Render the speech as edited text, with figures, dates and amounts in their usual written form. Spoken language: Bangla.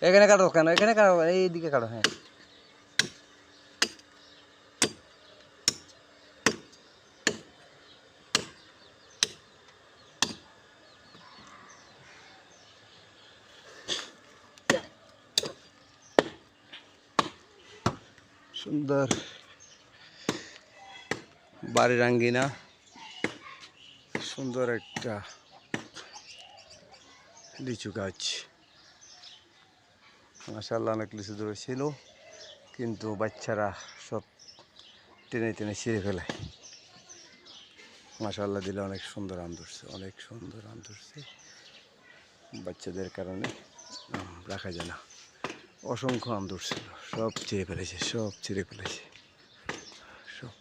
এখানে কাটো কেন? এখানে কাটো, এইদিকে কাটো। হ্যাঁ, সুন্দর বাড়ির আঙ্গিনা, সুন্দর একটা লিচু গাছ। মাশাআল্লাহ অনেক লিচু ধরেছিল, কিন্তু বাচ্চারা সব টেনে টেনে ছিঁড়ে ফেলে। মাশাআল্লাহ দিলে অনেক সুন্দর আম ধরছে, অনেক সুন্দর আম ধরছে। বাচ্চাদের কারণে আম রাখা যায় না। অসংখ্য আম ধরছিল, সব ছিঁড়ে ফেলেছে, সব ছিঁড়ে ফেলেছে, সব।